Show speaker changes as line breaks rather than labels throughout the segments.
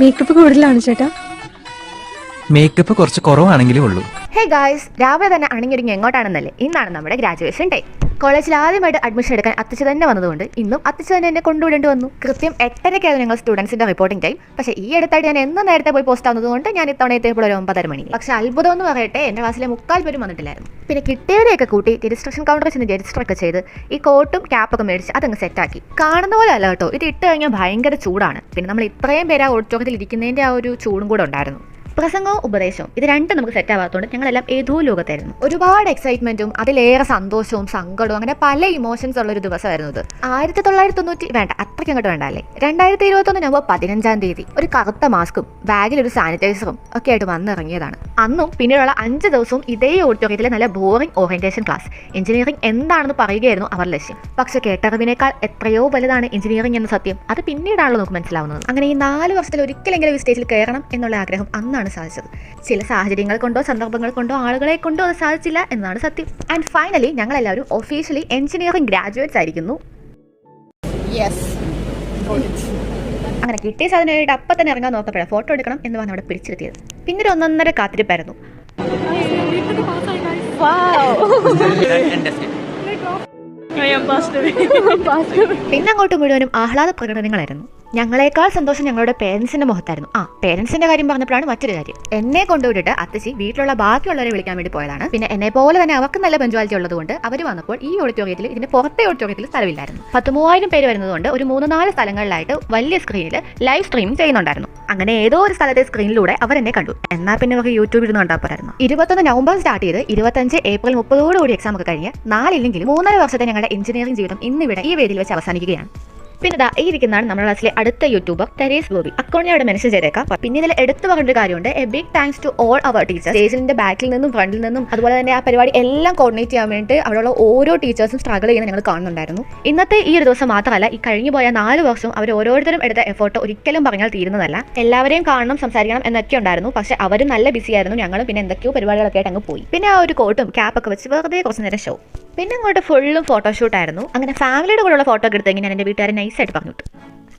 Makeup കൂടുതലാണ് ചേട്ടാ.
Makeup കുറച്ച് കുറവാണെങ്കിലേ ഉള്ളൂ.
ഹേ ഗായ്സ്, രാവിലെ തന്നെ അണിഞ്ഞൊരുങ്ങി എങ്ങോട്ടാണെന്നല്ലേ? ഇന്നാണ് നമ്മുടെ ഗ്രാജുവേഷൻ ഡേ. കോളേജിൽ ആദ്യമായിട്ട് അഡ്മിഷൻ എടുക്കാൻ അത്തിച്ച് തന്നെ വന്നതുകൊണ്ട് ഇന്നും അത്തിച്ച് തന്നെ എന്നെ കൊണ്ടുവിടേണ്ടി വന്നു. കൃത്യം 8:30 ഞങ്ങൾ സ്റ്റുഡൻസിന്റെ റിപ്പോർട്ടിംഗ് ടൈം. പക്ഷേ ഈ അടുത്തായിട്ട് ഞാൻ എന്നും നേരത്തെ പോയി പോസ്റ്റ് ആവുന്നതുകൊണ്ട് ഞാൻ ഇത്തവണ എത്തിയപ്പോൾ ഒരു 9:30 മണി. പക്ഷേ അത്ഭുതം എന്ന് പറയട്ടെ, എൻ്റെ ക്ലാസ്സിലെ 3/4 പേരും വന്നിട്ടില്ലായിരുന്നു. പിന്നെ കിട്ടിയവരെയൊക്കെ കൂട്ടി രജിസ്ട്രേഷൻ കൗണ്ടറിൽ ചെന്ന് രജിസ്റ്റർ ഒക്കെ ചെയ്ത് ഈ കോട്ടും ക്യാപ്പൊക്കെ മേടിച്ച് അതങ്ങ് സെറ്റാക്കി. കാണുന്ന പോലെ അല്ല കേട്ടോ, ഇത് ഇട്ട് കഴിഞ്ഞാൽ ഭയങ്കര ചൂടാണ്. പിന്നെ നമ്മൾ ഇത്രയും പേര് ആ ഓഡിറ്റോറിയത്തിൽ ഇരിക്കുന്നതിൻ്റെ ആ ഒരു ചൂടും കൂടെ ഉണ്ടായിരുന്നു. പ്രസംഗവും ഉപദേശവും ഇത് രണ്ടും നമുക്ക് സെറ്റ് ആവാത്തതുകൊണ്ട് ഞങ്ങളെല്ലാം ഏതോ ലോകത്തായിരുന്നു. ഒരുപാട് എക്സൈറ്റ്മെന്റും അതിലേറെ സന്തോഷവും സങ്കടവും അങ്ങനെ പല ഇമോഷൻസ് ഉള്ള ഒരു ദിവസമായിരുന്നു ഇത്. 1990 വേണ്ട, അത്രയ്ക്ക് അങ്ങോട്ട് വേണ്ട അല്ലേ. 2021 നവംബർ 15 ഒരു കറുത്ത മാസ്കും ബാഗിൽ ഒരു സാനിറ്റൈസറും ഒക്കെ ആയിട്ട് വന്നിറങ്ങിയതാണ്. അന്നും പിന്നീടുള്ള 5 ദിവസവും ഇതേ ഓഡിറ്റോറിയത്തിലെ നല്ല ബോറിംഗ് ഓറിയന്റേഷൻ ക്ലാസ്. എഞ്ചിനീയറിംഗ് എന്താണെന്ന് പറയുകയായിരുന്നു അവർ ലക്ഷ്യം. പക്ഷെ കേട്ടറിവിനേക്കാൾ എത്രയോ വലുതാണ് എഞ്ചിനീയറിംഗ് എന്ന സത്യം. അത് പിന്നീടാണല്ലോ നമുക്ക് മനസ്സിലാവുന്നത്. അങ്ങനെ ഈ 4 വർഷത്തിൽ ഒരിക്കലെങ്കിലും ഈ സ്റ്റേജിൽ കയറണം എന്നുള്ള ആഗ്രഹം അന്നാണ് സാധിച്ചത്. ചില സാഹചര്യങ്ങൾ കൊണ്ടോ സന്ദർഭങ്ങൾ കൊണ്ടോ ആളുകളെ കൊണ്ടോ അത് സാധിച്ചില്ല എന്നതാണ് സത്യം. ആൻഡ് ഫൈനലി ഞങ്ങൾ എല്ലാവരും ഒഫീഷ്യലി എഞ്ചിനീയറിംഗ് ഗ്രാജുവേറ്റ്സ് ആയിരിക്കുന്നു. അങ്ങനെ കിട്ടിയ സാധനമായിട്ട് അപ്പം തന്നെ ഇറങ്ങാൻ നോക്കപ്പോഴാണ് ഫോട്ടോ എടുക്കണം എന്ന് പറഞ്ഞ് അവിടെ പിടിച്ചെത്തിയത്. പിന്നെ ഒരു 1.5 കാത്തിരിപ്പായിരുന്നു. പിന്നെ അങ്ങോട്ട് മുഴുവനും ആഹ്ലാദ പ്രകടനങ്ങളായിരുന്നു. ഞങ്ങളെക്കാൾ സന്തോഷം ഞങ്ങളുടെ പേരൻസിന്റെ മുഖത്തായിരുന്നു. പേരൻസിന്റെ കാര്യം പറഞ്ഞപ്പോഴാണ് മറ്റൊരു കാര്യം. എന്നെ കൊണ്ടുവിട്ടിട്ട് അത്തച്ചി വീട്ടിലുള്ള ബാക്കിയുള്ളവരെ വിളിക്കാൻ വേണ്ടി പോയതാണ്. പിന്നെ എന്നെ പോലെ തന്നെ അവർക്ക് നല്ല പഞ്ച്വാലിറ്റി ഉള്ളതുകൊണ്ട് അവർ വന്നപ്പോൾ ഈ ഓഡിറ്റോറിയത്തിൽ ഇതിന്റെ പുറത്തെ ഓഡിറ്റോറിയത്തിൽ സ്ഥലമില്ലായിരുന്നു. 10,000 പേര് വരുന്നതുകൊണ്ട് ഒരു 3-4 സ്ഥലങ്ങളിലായിട്ട് വലിയ സ്ക്രീനിൽ ലൈവ് സ്ട്രീമിംഗ് ചെയ്യുന്നുണ്ടായിരുന്നു. അങ്ങനെ ഏതോ ഒരു സ്ഥലത്തെ സ്ക്രീനിലൂടെ അവർ എന്നെ കണ്ടു. എന്നാൽ പിന്നെ അവർക്ക് യൂട്യൂബിൽ ഇരുന്ന് കണ്ടാൽ പോരായിരുന്നു. 21 നവംബർ സ്റ്റാർട്ട് ചെയ്ത് 25 ഏപ്രിൽ 30 എക്സാം ഒക്കെ കഴിഞ്ഞ് 4 3.5 വർഷത്തെ ഞങ്ങളുടെ എഞ്ചിനീയറിംഗ് ജീവിതം ഇന്നിവിടെ ഈ വേദിയിൽ വെച്ച് അവസാനിക്കുകയാണ്. പിന്നെ ഈ ഇരിക്കുന്നതാണ് നമ്മുടെ ക്ലാസ്സിലെ അടുത്ത യൂട്യൂബർ തെരേസ് ബോബി. അക്കൗണ്ട് ഞാൻ അവിടെ മെൻഷൻ ചെയ്തേക്കാം. പിന്നെ ഇതിൽ എടുത്തു പറഞ്ഞൊരു കാര്യമുണ്ട്. A big thanks to all our teachers. സ്റ്റേജിന്റെ ബാക്കിൽ നിന്നും ഫ്രണ്ടിൽ നിന്നും അതുപോലെ തന്നെ ആ പരിപാടി എല്ലാം കോർഡിനേറ്റ് ചെയ്യാൻ വേണ്ടി അവിടെയുള്ള ഓരോ ടീച്ചേഴ്സും സ്ട്രഗിൾ ചെയ്യുന്നത് ഞങ്ങൾ കാണുന്നുണ്ടായിരുന്നു. ഇന്നത്തെ ഈ ഒരു ദിവസം മാത്രമല്ല, ഈ കഴിഞ്ഞു പോയ 4 വർഷം അവർ ഓരോരുത്തരും എടുത്ത എഫേർട്ട് ഒരിക്കലും പറഞ്ഞാൽ തീരുന്നതല്ല. എല്ലാവരെയും കാണണം, സംസാരിക്കണം എന്നൊക്കെ ഉണ്ടായിരുന്നു. പക്ഷെ അവരും നല്ല ബിസി ആയിരുന്നു. ഞങ്ങളും പിന്നെ എന്തൊക്കെയോ പരിപാടികളൊക്കെ ആയിട്ട് അങ്ങ് പോയി. പിന്നെ ആ ഒരു കോട്ടും ക്യാപ്പൊക്കെ വെച്ച് വെറുതെ കുറച്ച് നേരം ഷോ. പിന്നെ അങ്ങോട്ട് ഫുള്ളും ഫോട്ടോഷൂട്ടായിരുന്നു. അങ്ങനെ ഫാമിലിയുടെ കൂടെയുള്ള ഫോട്ടോ ഒക്കെ എടുത്തെങ്കിൽ ഞാൻ എൻ്റെ വീട്ടുകാരെ നൈസായിട്ട് പറഞ്ഞു.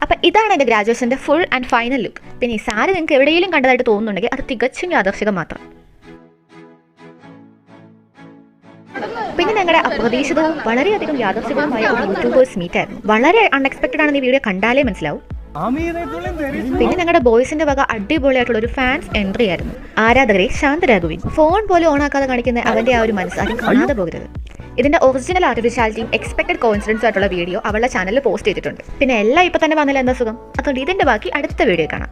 അപ്പം ഇതാണ് എൻ്റെ ഗ്രാജുവേഷൻ്റെ ഫുൾ ആൻഡ് ഫൈനൽ ലുക്ക്. പിന്നെ ഈ സാരി നിങ്ങൾക്ക് എവിടെയെങ്കിലും കണ്ടതായിട്ട് തോന്നുന്നുണ്ടെങ്കിൽ അത് തികച്ചും യാദർശികം മാത്രം. പിന്നെ ഞങ്ങളുടെ അപ്രതീക്ഷിതവും വളരെയധികം യാദർശികവുമായ ഒരു യൂട്യൂബേഴ്സ് മീറ്റ് ആയിരുന്നു. വളരെ അൺഎക്സ്പെക്റ്റഡ് ആണെന്ന് ഈ വീഡിയോ കണ്ടാലേ മനസ്സിലാവും. പിന്നെ ഞങ്ങളുടെ ബോയ്സിന്റെ വക അടിപൊളിയായിട്ടുള്ള ഒരു ഫാൻസ് എൻട്രി ആയിരുന്നു. ആരാധകരെ ശാന്തരാഘുവിൻ. ഫോൺ പോലും ഓണാക്കാതെ കാണിക്കുന്ന അവന്റെ ആ ഒരു മനസ്സ് ആദ്യം കാണാതെ പോകരുത്. ഇതിന്റെ ഒറിജിനൽ ആർട്ടിഫിഷ്യാലിറ്റിയും എക്സ്പെക്ടഡ് കോയിൻസിഡൻസും ആയിട്ടുള്ള വീഡിയോ അവളുടെ ചാനലിൽ പോസ്റ്റ് ചെയ്തിട്ടുണ്ട്. പിന്നെ എല്ലാം ഇപ്പൊ തന്നെ വന്നില്ല എന്താ സുഖം. അതുകൊണ്ട് ഇതിന്റെ ബാക്കി അടുത്ത വീഡിയോ കാണാം.